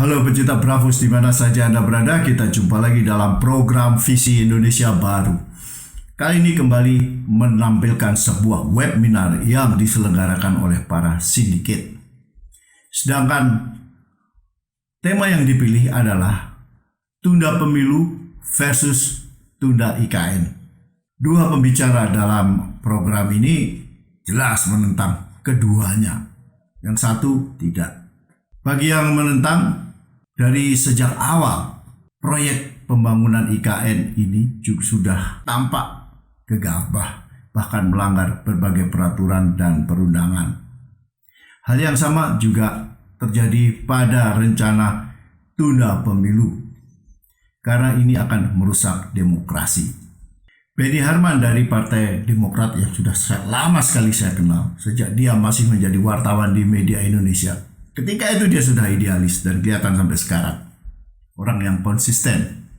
Halo pecinta Bravos di mana saja Anda berada, kita jumpa lagi dalam program Visi Indonesia Baru. Kali ini kembali menampilkan sebuah webinar yang diselenggarakan oleh para sindiket. Sedangkan tema yang dipilih adalah tunda pemilu versus tunda IKN. Dua pembicara dalam program ini jelas menentang keduanya. Yang satu tidak. Bagi yang menentang, dari sejak awal proyek pembangunan IKN ini juga sudah tampak gegabah, bahkan melanggar berbagai peraturan dan perundangan. Hal yang sama juga terjadi pada rencana tunda pemilu, karena ini akan merusak demokrasi. Benny Harman dari Partai Demokrat yang sudah lama sekali saya kenal, sejak dia masih menjadi wartawan di media Indonesia. Ketika itu dia sudah idealis dan kelihatan sampai sekarang. Orang yang konsisten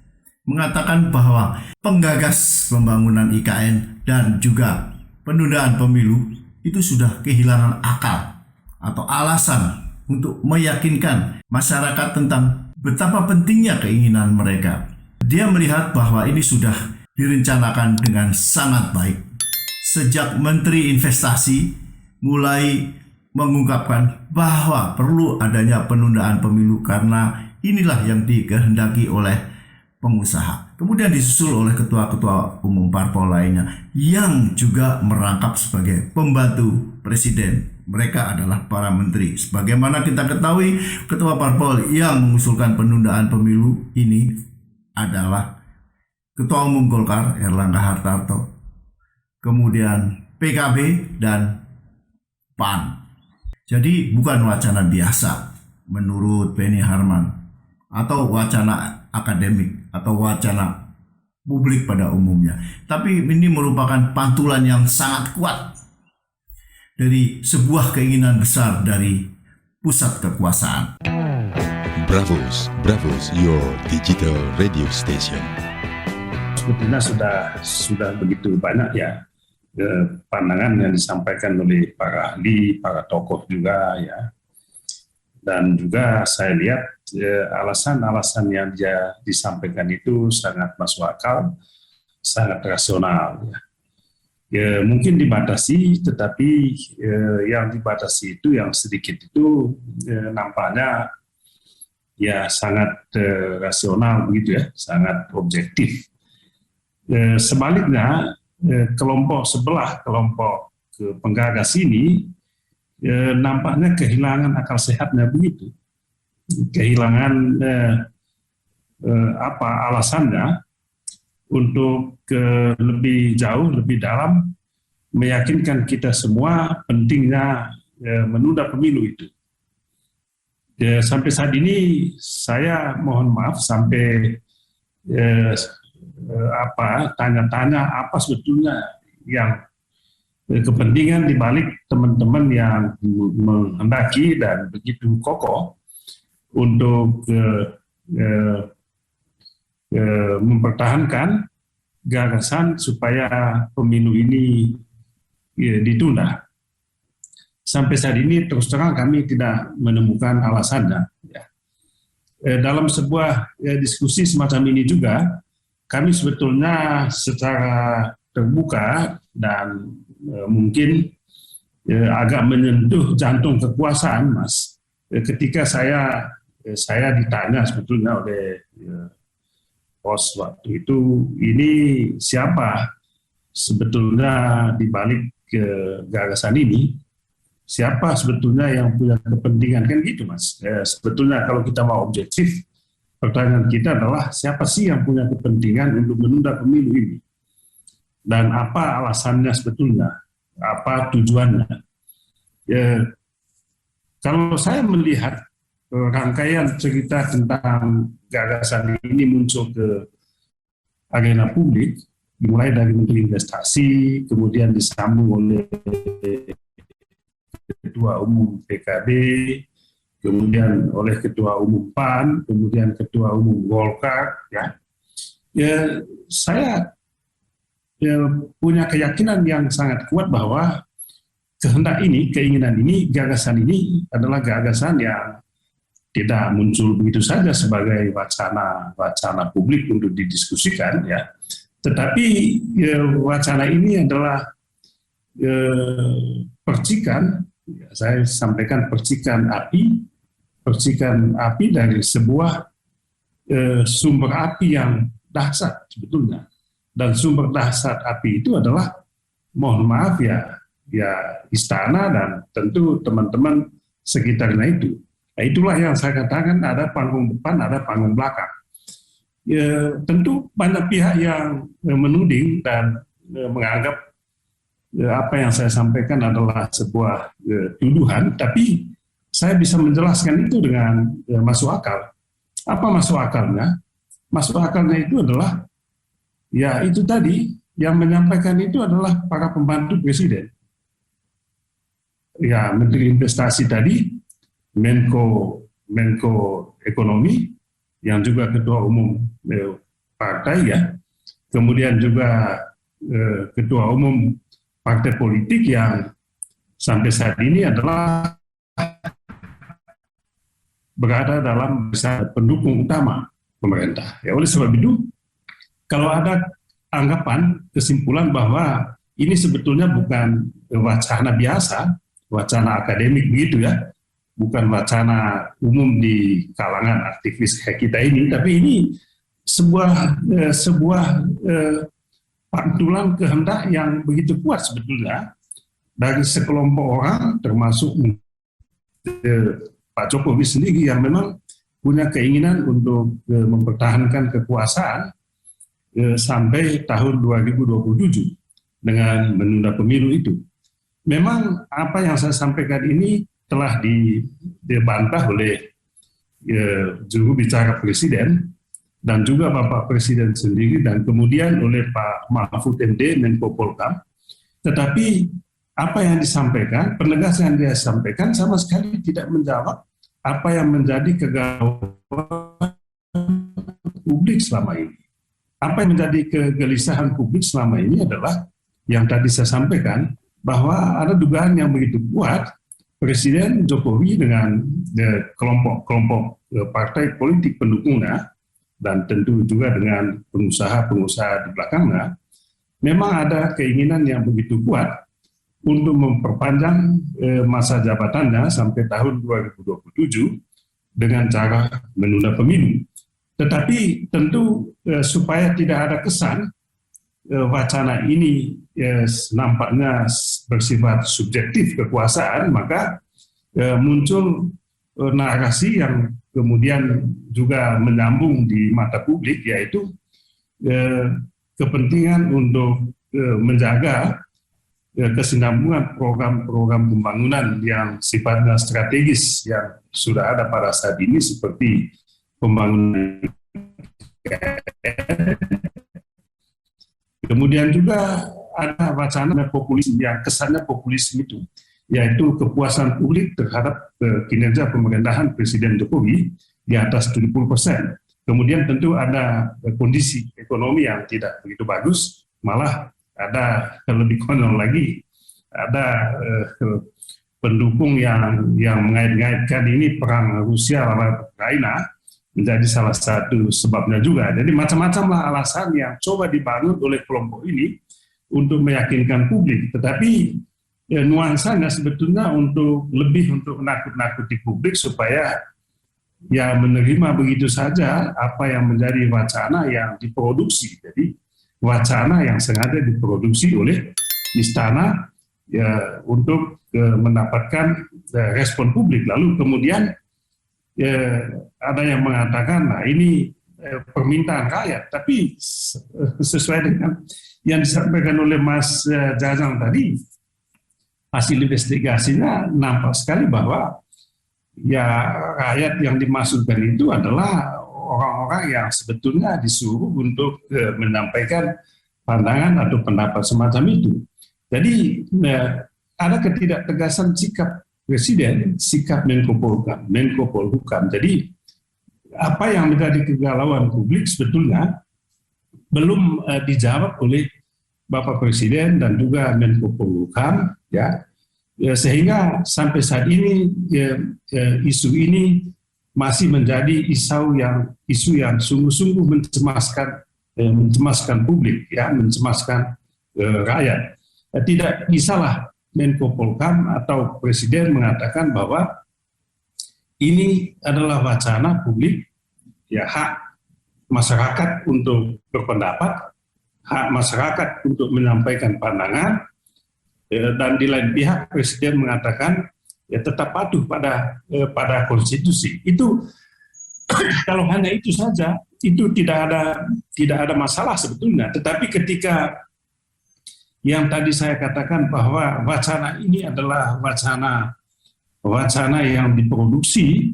mengatakan bahwa penggagas pembangunan IKN dan juga penundaan pemilu itu sudah kehilangan akal atau alasan untuk meyakinkan masyarakat tentang betapa pentingnya keinginan mereka. Dia melihat bahwa ini sudah direncanakan dengan sangat baik. Sejak Menteri Investasi mulai mengungkapkan bahwa perlu adanya penundaan pemilu karena inilah yang dikehendaki oleh pengusaha. Kemudian disusul oleh ketua-ketua umum parpol lainnya yang juga merangkap sebagai pembantu presiden. Mereka adalah para menteri. Sebagaimana kita ketahui, ketua parpol yang mengusulkan penundaan pemilu ini adalah Ketua Umum Golkar Erlangga Hartarto, kemudian PKB dan PAN. Jadi bukan wacana biasa menurut Benny Harman atau wacana akademik atau wacana publik pada umumnya. Tapi ini merupakan pantulan yang sangat kuat dari sebuah keinginan besar dari pusat kekuasaan. Bravos, your digital radio station. Sebetulnya sudah begitu banyak ya pandangan yang disampaikan oleh para ahli, para tokoh juga ya, dan juga saya lihat alasan-alasan yang dia disampaikan itu sangat masuk akal, sangat rasional ya. Mungkin dibatasi, tetapi yang dibatasi itu yang sedikit itu nampaknya ya sangat rasional begitu ya, sangat objektif. Sebaliknya kelompok sebelah, kelompok penggagas ini nampaknya kehilangan akal sehatnya begitu, kehilangan alasannya untuk lebih jauh, lebih dalam meyakinkan kita semua pentingnya menunda pemilu itu. Sampai saat ini saya mohon maaf sampai tanya-tanya apa sebetulnya yang kepentingan dibalik teman-teman yang menghendaki dan begitu kokoh untuk mempertahankan gagasan supaya pemilu ini ditunda. Sampai saat ini terus terang kami tidak menemukan alasannya. Dalam sebuah diskusi semacam ini juga kami sebetulnya secara terbuka dan mungkin agak menyentuh jantung kekuasaan, Mas. Ketika saya ditanya sebetulnya oleh pos waktu itu, ini siapa sebetulnya di balik gagasan ini? Siapa sebetulnya yang punya kepentingan? Kan gitu, Mas. Sebetulnya kalau kita mau objektif, pertanyaan kita adalah siapa sih yang punya kepentingan untuk menunda pemilu ini? Dan apa alasannya sebetulnya? Apa tujuannya? Kalau saya melihat rangkaian cerita tentang gagasan ini muncul ke arena publik, dimulai dari Menteri Investasi, kemudian disambung oleh Ketua Umum PKB, kemudian oleh Ketua Umum PAN, kemudian Ketua Umum Golkar, saya punya keyakinan yang sangat kuat bahwa kehendak ini, keinginan ini, gagasan ini adalah gagasan yang tidak muncul begitu saja sebagai wacana publik untuk didiskusikan, ya. Tetapi wacana ini adalah percikan, ya, saya sampaikan percikan api dari sebuah sumber api yang dahsyat sebetulnya. Dan sumber dahsyat api itu adalah, mohon maaf ya istana dan tentu teman-teman sekitarnya itu. Nah, itulah yang saya katakan, ada panggung depan, ada panggung belakang. Tentu banyak pihak yang menuding dan menganggap apa yang saya sampaikan adalah sebuah tuduhan, tapi saya bisa menjelaskan itu dengan masuk akal. Apa masuk akalnya? Masuk akalnya itu adalah, ya itu tadi, yang menyampaikan itu adalah para pembantu presiden. Ya, Menteri Investasi tadi, Menko Ekonomi, yang juga Ketua Umum partai, ya, kemudian juga Ketua Umum partai politik yang sampai saat ini adalah berada dalam pendukung utama pemerintah. Ya, oleh sebab itu, kalau ada anggapan, kesimpulan bahwa ini sebetulnya bukan wacana biasa, wacana akademik begitu ya, bukan wacana umum di kalangan aktivis kayak kita ini, tapi ini sebuah pantulan kehendak yang begitu kuat sebetulnya dari sekelompok orang, termasuk Pak Jokowi sendiri yang memang punya keinginan untuk mempertahankan kekuasaan sampai tahun 2027 dengan menunda pemilu itu. Memang apa yang saya sampaikan ini telah dibantah oleh juru bicara Presiden dan juga Bapak Presiden sendiri dan kemudian oleh Pak Mahfud MD, Menko Polhukam. Tetapi apa yang disampaikan, penegasan yang dia sampaikan sama sekali tidak menjawab apa yang menjadi kegalauan publik selama ini. Apa yang menjadi kegelisahan publik selama ini adalah yang tadi saya sampaikan, bahwa ada dugaan yang begitu kuat Presiden Jokowi dengan kelompok partai politik pendukungnya dan tentu juga dengan pengusaha-pengusaha di belakangnya, memang ada keinginan yang begitu kuat untuk memperpanjang masa jabatannya sampai tahun 2027 dengan cara menunda pemilu. Tetapi tentu supaya tidak ada kesan wacana ini nampaknya bersifat subjektif kekuasaan, maka muncul narasi yang kemudian juga menyambung di mata publik, yaitu kepentingan untuk menjaga kesinambungan program-program pembangunan yang sifatnya strategis yang sudah ada pada saat ini, seperti pembangunan. Kemudian juga ada wacana populisme yang kesannya populisme itu, yaitu kepuasan publik terhadap kinerja pemerintahan Presiden Jokowi di atas 70%. Kemudian tentu ada kondisi ekonomi yang tidak begitu bagus, malah ada lebih konyol lagi, ada pendukung yang mengait-ngaitkan ini perang Rusia lawan Ukraina menjadi salah satu sebabnya juga. Jadi macam-macamlah alasan yang coba dibangun oleh kelompok ini untuk meyakinkan publik. Tetapi nuansanya sebetulnya untuk menakut-nakuti publik supaya ya menerima begitu saja apa yang menjadi wacana yang diproduksi. Jadi wacana yang sengaja diproduksi oleh istana ya, untuk mendapatkan respon publik. Lalu kemudian ada yang mengatakan, nah ini permintaan rakyat, tapi sesuai dengan yang disampaikan oleh Mas Jajang tadi, hasil investigasinya nampak sekali bahwa ya rakyat yang dimaksudkan itu adalah orang-orang yang sebetulnya disuruh untuk menyampaikan pandangan atau pendapat semacam itu. Jadi ada ketidaktegasan sikap Presiden, sikap Menko Polhukam. Jadi apa yang menjadi kegalauan publik sebetulnya belum dijawab oleh Bapak Presiden dan juga Menko Polhukam, ya, sehingga sampai saat ini isu ini masih menjadi isu yang sungguh-sungguh mencemaskan publik, ya, mencemaskan rakyat. Tidak bisalah Menko Polhukam atau Presiden mengatakan bahwa ini adalah wacana publik, ya, hak masyarakat untuk berpendapat, hak masyarakat untuk menyampaikan pandangan, dan di lain pihak Presiden mengatakan ya tetap patuh pada konstitusi. Itu kalau hanya itu saja, itu tidak ada masalah sebetulnya. Tetapi ketika yang tadi saya katakan bahwa wacana ini adalah wacana yang diproduksi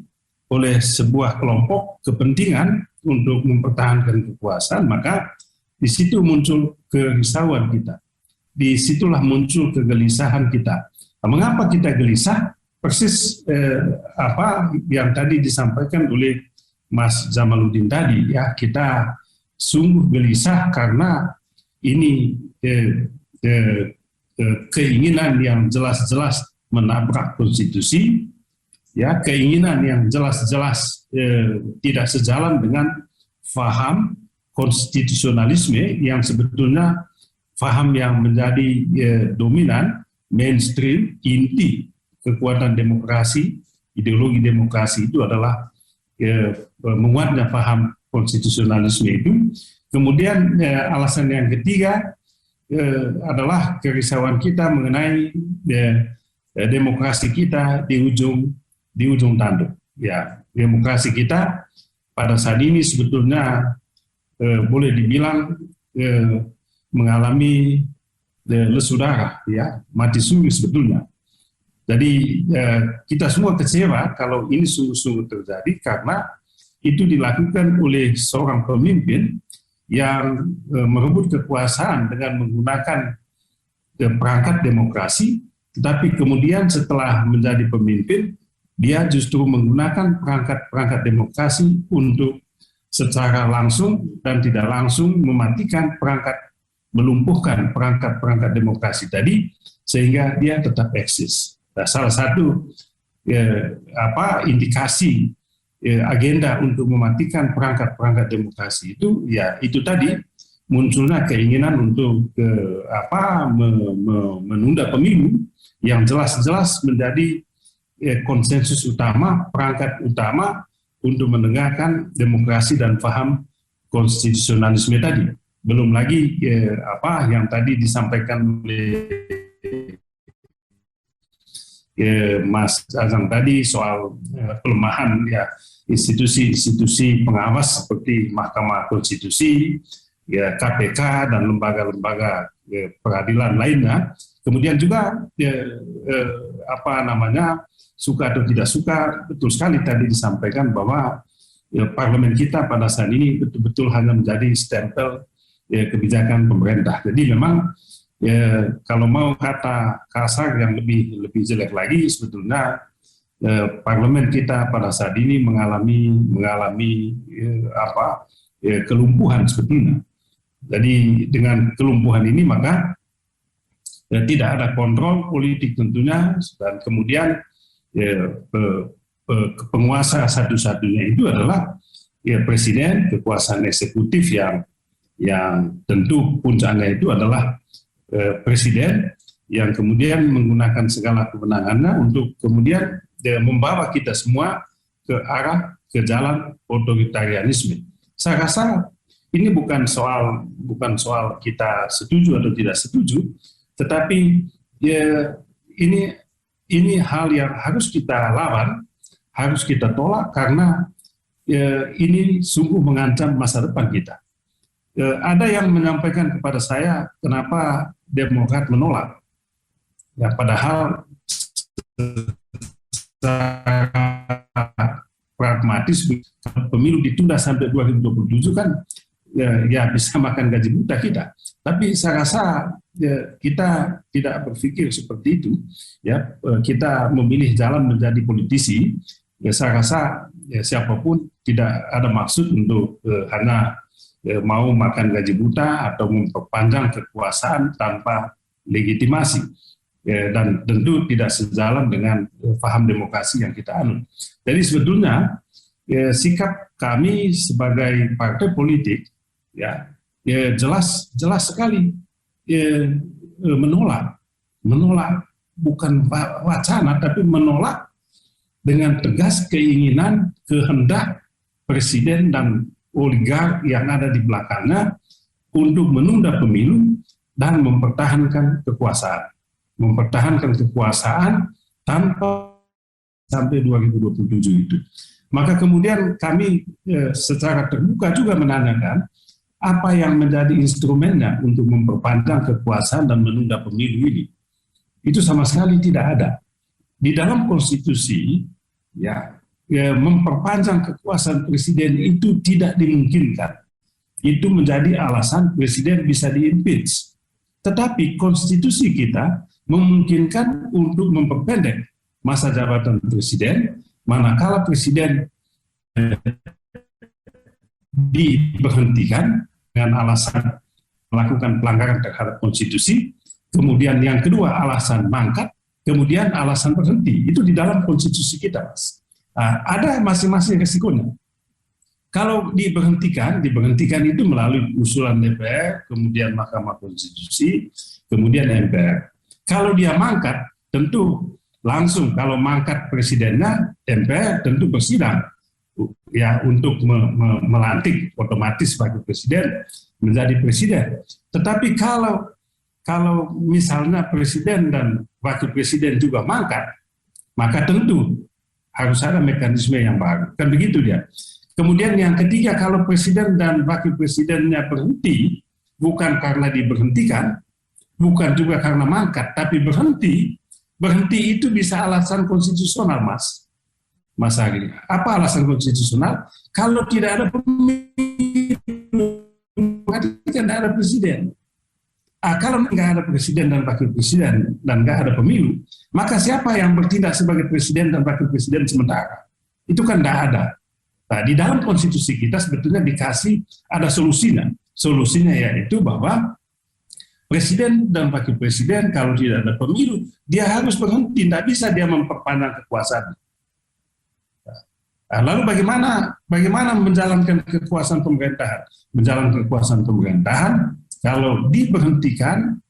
oleh sebuah kelompok kepentingan untuk mempertahankan kekuasaan, maka di situ muncul kerisauan kita. Disitulah muncul kegelisahan kita. Nah, mengapa kita gelisah? Persis apa yang tadi disampaikan oleh Mas Jamaluddin tadi, ya, kita sungguh gelisah karena ini keinginan yang jelas-jelas menabrak konstitusi, ya, keinginan yang jelas-jelas tidak sejalan dengan faham konstitusionalisme yang sebetulnya faham yang menjadi dominan, mainstream, inti kekuatan demokrasi, ideologi demokrasi itu adalah menguatnya paham konstitusionalisme itu. Kemudian alasan yang ketiga adalah kerisauan kita mengenai demokrasi kita di ujung tanduk. Ya, demokrasi kita pada saat ini sebetulnya boleh dibilang mengalami lesu darah, ya, mati suri sebetulnya. Jadi kita semua kecewa kalau ini sungguh-sungguh terjadi karena itu dilakukan oleh seorang pemimpin yang merebut kekuasaan dengan menggunakan perangkat demokrasi, tetapi kemudian setelah menjadi pemimpin, dia justru menggunakan perangkat demokrasi untuk secara langsung dan tidak langsung melumpuhkan perangkat demokrasi tadi, sehingga dia tetap eksis. Nah, salah satu indikasi agenda untuk mematikan perangkat demokrasi itu, ya, itu tadi munculnya keinginan untuk menunda pemilu yang jelas-jelas menjadi konsensus utama, perangkat utama untuk menegakkan demokrasi dan paham konstitusionalisme tadi. Belum lagi yang tadi disampaikan oleh Mas Azam tadi soal pelemahan, ya, institusi-institusi pengawas seperti Mahkamah Konstitusi, ya, KPK dan lembaga-lembaga peradilan lainnya. Kemudian juga suka atau tidak suka, betul sekali tadi disampaikan bahwa parlemen kita pada saat ini betul-betul hanya menjadi stempel kebijakan pemerintah. Jadi memang kalau mau kata kasar yang lebih jelek lagi, sebetulnya parlemen kita pada saat ini mengalami kelumpuhan sebetulnya. Jadi dengan kelumpuhan ini maka tidak ada kontrol politik tentunya, dan kemudian penguasa satu-satunya itu adalah presiden, kekuasaan eksekutif yang tentu puncaknya itu adalah presiden yang kemudian menggunakan segala kewenangannya untuk kemudian membawa kita semua ke jalan otoritarianisme. Saya rasa ini bukan soal kita setuju atau tidak setuju, tetapi ini hal yang harus kita lawan, harus kita tolak karena ini sungguh mengancam masa depan kita. Ada yang menyampaikan kepada saya, kenapa Demokrat menolak? Ya, padahal pragmatis, pemilu ditunda sampai 2027 kan ya bisa makan gaji buta kita. Tapi saya rasa kita tidak berpikir seperti itu. Ya, kita memilih jalan menjadi politisi. Ya, saya rasa siapapun tidak ada maksud untuk hanya mau makan gaji buta atau memperpanjang kekuasaan tanpa legitimasi, dan tentu tidak sejalan dengan paham demokrasi yang kita anut. Jadi sebetulnya sikap kami sebagai partai politik jelas sekali menolak bukan wacana tapi menolak dengan tegas keinginan kehendak presiden dan oligark yang ada di belakangnya untuk menunda pemilu dan mempertahankan kekuasaan tanpa sampai 2027 itu. Maka kemudian kami secara terbuka juga menanyakan apa yang menjadi instrumennya untuk memperpanjang kekuasaan dan menunda pemilu ini. Itu sama sekali tidak ada. Di dalam konstitusi, memperpanjang kekuasaan presiden itu tidak dimungkinkan. Itu menjadi alasan presiden bisa di-impeach. Tetapi konstitusi kita memungkinkan untuk memperpendek masa jabatan presiden, manakala presiden diberhentikan dengan alasan melakukan pelanggaran terhadap konstitusi, kemudian yang kedua alasan mangkat, kemudian alasan berhenti. Itu di dalam konstitusi kita, Mas. Ada masing-masing resikonya. Kalau diberhentikan itu melalui usulan DPR, kemudian Mahkamah Konstitusi, kemudian MPR. Kalau dia mangkat, tentu langsung kalau mangkat presidennya, MPR tentu bersidang untuk melantik otomatis sebagai presiden menjadi presiden. Tetapi kalau misalnya presiden dan wakil presiden juga mangkat, maka tentu harus ada mekanisme yang baru. Kan begitu dia. Kemudian yang ketiga, kalau presiden dan wakil presidennya berhenti, bukan karena diberhentikan, bukan juga karena mangkat, tapi berhenti itu bisa alasan konstitusional, Mas Agri. Apa alasan konstitusional? Kalau tidak ada pemilu, berarti tidak ada presiden. Kalau nggak ada presiden dan wakil presiden dan nggak ada pemilu, maka siapa yang bertindak sebagai presiden dan wakil presiden sementara? Itu kan nggak ada. Nah, di dalam konstitusi kita sebetulnya dikasih ada solusinya. Solusinya yaitu bahwa presiden dan wakil presiden kalau tidak ada pemilu, dia harus berhenti, tidak bisa dia memperpanjang kekuasaan. Nah, lalu bagaimana menjalankan kekuasaan pemerintahan? Menjalankan kekuasaan pemerintahan kalau diberhentikan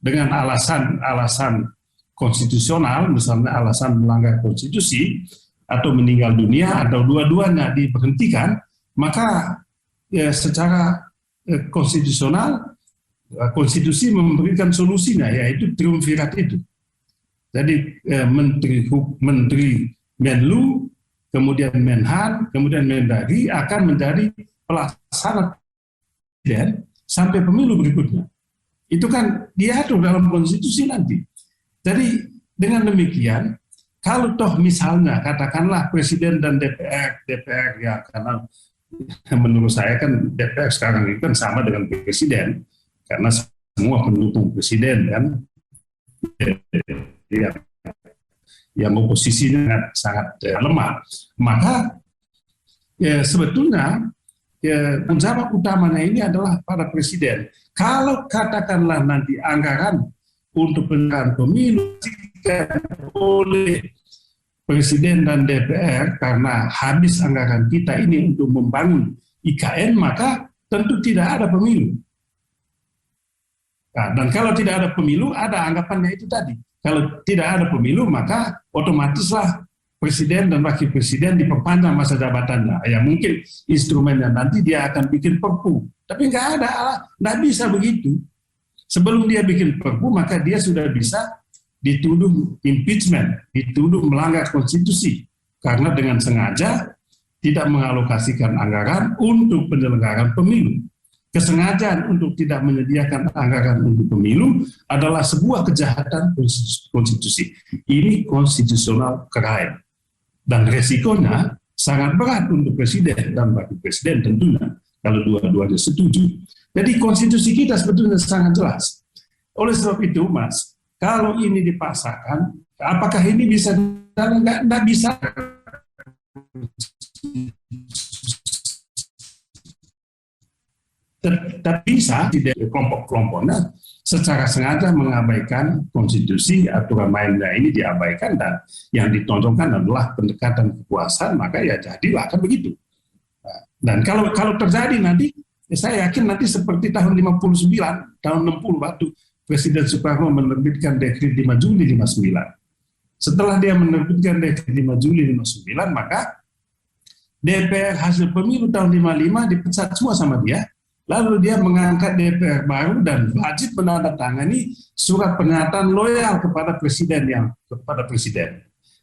dengan alasan konstitusional, misalnya alasan melanggar konstitusi, atau meninggal dunia, atau dua-duanya diberhentikan, maka secara konstitusional, konstitusi memberikan solusinya, yaitu triumvirat itu. Jadi menteri Menlu, kemudian Menhan, kemudian Mendagri akan menjadi pelaksana presiden sampai pemilu berikutnya. Itu kan diatur dalam konstitusi nanti. Jadi dengan demikian, kalau toh misalnya katakanlah presiden dan DPR ya, karena menurut saya kan DPR sekarang itu kan sama dengan presiden karena semua pendukung presiden kan, yang oposisinya sangat lemah. Maka sebetulnya penjawab utamanya ini adalah pada presiden. Kalau katakanlah nanti anggaran untuk penyelenggaraan pemilu oleh presiden dan DPR karena habis anggaran kita ini untuk membangun IKN, maka tentu tidak ada pemilu. Nah, dan kalau tidak ada pemilu, ada anggapannya itu tadi. Kalau tidak ada pemilu, maka otomatislah presiden dan wakil presiden diperpanjang masa jabatannya. Ya mungkin instrumennya nanti dia akan bikin perpu. Tapi nggak bisa begitu. Sebelum dia bikin perpu, maka dia sudah bisa dituduh impeachment, dituduh melanggar konstitusi. Karena dengan sengaja tidak mengalokasikan anggaran untuk penyelenggaraan pemilu. Kesengajaan untuk tidak menyediakan anggaran untuk pemilu adalah sebuah kejahatan konstitusi. Ini constitutional crime. Dan resikonya sangat berat untuk presiden dan wakil presiden tentunya, kalau dua-duanya setuju. Jadi konstitusi kita sebetulnya sangat jelas. Oleh sebab itu, Mas, kalau ini dipaksakan, apakah ini bisa? Nggak bisa. Tapi bisa, tidak kelompok-kelompoknya secara sengaja mengabaikan konstitusi, aturan mainnya ini diabaikan, dan yang ditonjolkan adalah pendekatan kekuasaan, maka ya jadilah kan begitu. Dan kalau terjadi nanti, saya yakin nanti seperti tahun 59, tahun 60 waktu Presiden Soekarno menerbitkan Dekret 5 Juli 59. Setelah dia menerbitkan Dekret 5 Juli 59, maka DPR hasil pemilu tahun 55 dipecat semua sama dia. Lalu dia mengangkat DPR baru dan wajib menandatangani surat pernyataan loyal kepada presiden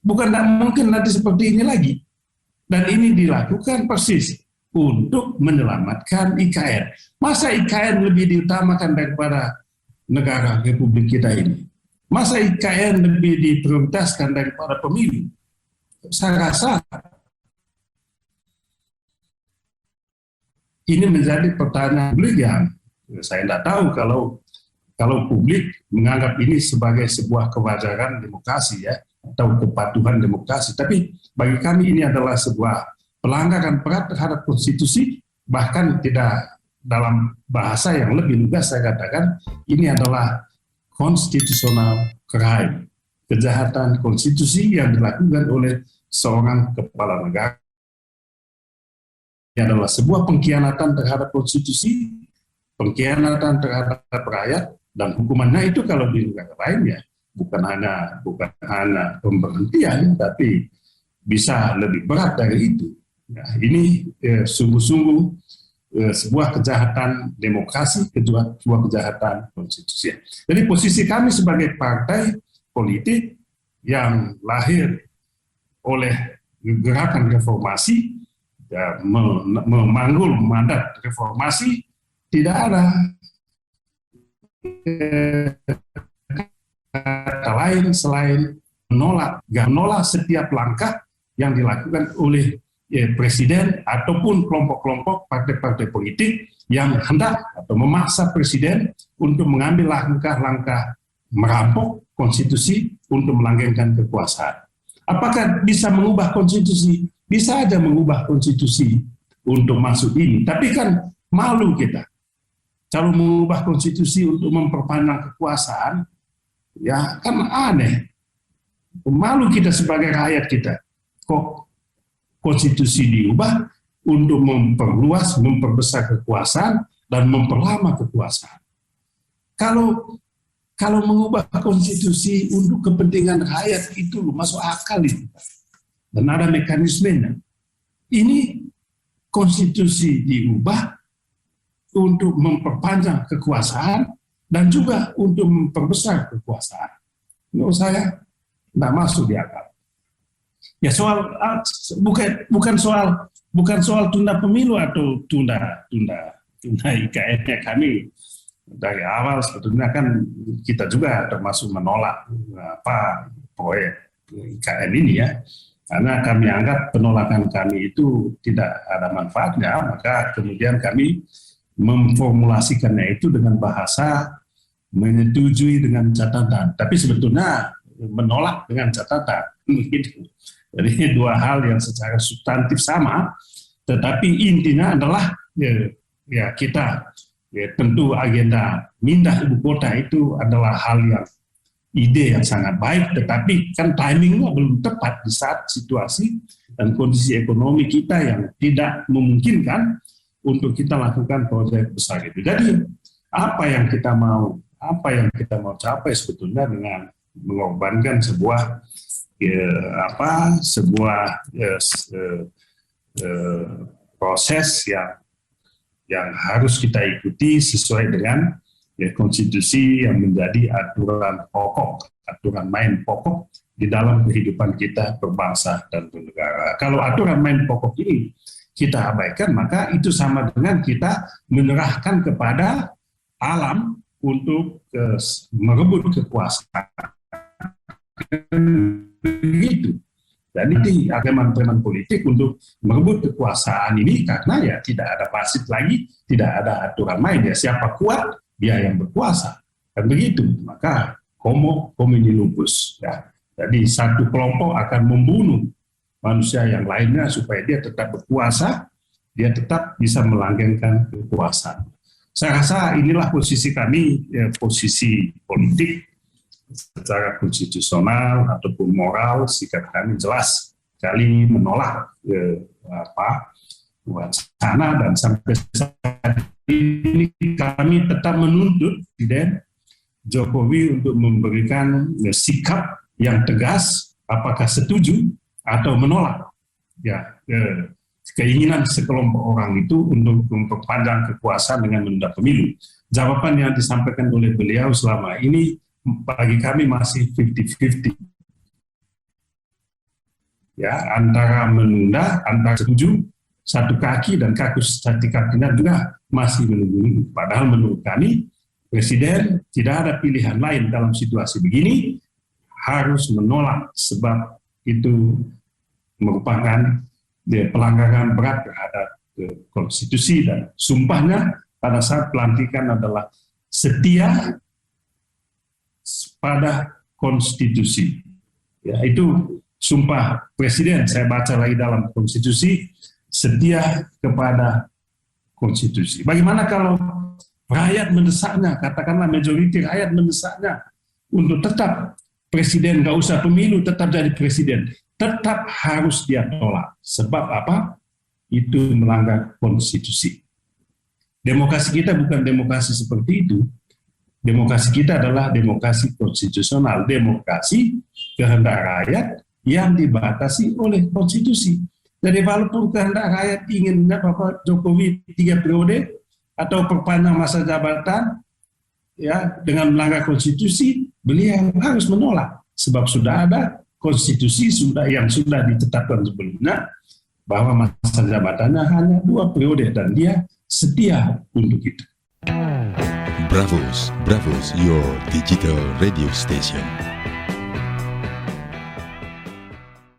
Bukan tidak mungkin nanti seperti ini lagi. Dan ini dilakukan persis untuk menyelamatkan IKN. Masa IKN lebih diutamakan daripada negara Republik kita ini? Masa IKN lebih diprioritaskan daripada pemilu? Saya rasa ini menjadi pertanyaan publik yang saya tidak tahu kalau publik menganggap ini sebagai sebuah kewajaran demokrasi ya, atau kepatuhan demokrasi. Tapi bagi kami ini adalah sebuah pelanggaran berat terhadap konstitusi, bahkan tidak dalam bahasa yang lebih lugas saya katakan ini adalah constitutional crime, kejahatan konstitusi yang dilakukan oleh seorang kepala negara. Ini adalah sebuah pengkhianatan terhadap konstitusi, pengkhianatan terhadap rakyat, dan hukumannya itu kalau di negara lain ya bukan hanya pemberhentian, tapi bisa lebih berat dari itu. Nah, ini sungguh-sungguh sebuah kejahatan demokrasi, sebuah kejahatan konstitusi. Jadi posisi kami sebagai partai politik yang lahir oleh gerakan reformasi, ya, memanggul mandat reformasi, tidak ada kata lain selain menolak setiap langkah yang dilakukan oleh presiden ataupun kelompok-kelompok partai-partai politik yang hendak atau memaksa presiden untuk mengambil langkah-langkah merampok konstitusi untuk melanggengkan kekuasaan. Apakah bisa mengubah konstitusi? Bisa aja mengubah konstitusi untuk masuk ini, tapi kan malu kita. Kalau mengubah konstitusi untuk memperpanjang kekuasaan, ya kan aneh. Malu kita sebagai rakyat kita. Kok konstitusi diubah untuk memperluas, memperbesar kekuasaan dan memperlama kekuasaan. Kalau mengubah konstitusi untuk kepentingan rakyat itu masuk akal itu. Dan ada mekanismenya. Ini konstitusi diubah untuk memperpanjang kekuasaan dan juga untuk memperbesar kekuasaan. Menurut saya tidak masuk di akal. Ya bukan soal tunda pemilu atau tunda IKN-nya. Kami dari awal sebetulnya kan kita juga termasuk menolak proyek IKN ini ya. Karena kami anggap penolakan kami itu tidak ada manfaatnya, maka kemudian kami memformulasikannya itu dengan bahasa menyetujui dengan catatan. Tapi sebetulnya menolak dengan catatan. Jadi dua hal yang secara substantif sama, tetapi intinya adalah ya kita tentu agenda pindah ibu kota itu adalah hal yang ide yang sangat baik, tetapi kan timingnya belum tepat di saat situasi dan kondisi ekonomi kita yang tidak memungkinkan untuk kita lakukan proyek besar itu. Jadi apa yang kita mau capai sebetulnya dengan mengorbankan sebuah proses yang harus kita ikuti sesuai dengan konstitusi yang menjadi aturan main pokok di dalam kehidupan kita berbangsa dan bernegara. Kalau aturan main pokok ini kita abaikan, maka itu sama dengan kita menyerahkan kepada alam untuk merebut kekuasaan. Begitu. Dan ini preman politik untuk merebut kekuasaan ini karena ya tidak ada wasit lagi, tidak ada aturan main. Ya siapa kuat, dia yang berkuasa. Dan begitu, maka homo homini lupus. Ya. Jadi satu kelompok akan membunuh manusia yang lainnya supaya dia tetap berkuasa, dia tetap bisa melanggengkan kekuasaan. Saya rasa inilah posisi kami, posisi politik secara konstitusional ataupun moral. Sikap kami jelas sekali menolak wacana, dan sampai saat ini kami tetap menuntut Presiden Jokowi untuk memberikan sikap yang tegas, apakah setuju atau menolak keinginan sekelompok orang itu untuk memperpanjang kekuasaan dengan menunda pemilu. Jawaban yang disampaikan oleh beliau selama ini bagi kami masih 50-50. Ya, antara menunda, antara setuju satu kaki dan satu kakinya juga masih menunggu. Padahal menurut kami Presiden tidak ada pilihan lain dalam situasi begini, harus menolak, sebab itu merupakan pelanggaran berat terhadap konstitusi, dan sumpahnya pada saat pelantikan adalah setia pada konstitusi. Ya, itu sumpah Presiden, saya baca lagi dalam konstitusi, setia kepada konstitusi. Bagaimana kalau rakyat mendesaknya, katakanlah majoriti rakyat mendesaknya untuk tetap Presiden, nggak usah pemilu, tetap jadi Presiden, tetap harus dia tolak. Sebab apa? Itu melanggar konstitusi. Demokrasi kita bukan demokrasi seperti itu. Demokrasi kita adalah demokrasi konstitusional, demokrasi kehendak rakyat yang dibatasi oleh konstitusi. Jadi walaupun kehendak rakyat ingin Bapak Jokowi 3 periode atau perpanjang masa jabatan, ya, dengan melanggar konstitusi, beliau harus menolak. Sebab sudah ada konstitusi yang sudah ditetapkan sebelumnya bahwa masa jabatannya hanya 2 periode dan dia setia untuk itu. Bravos, your digital radio station.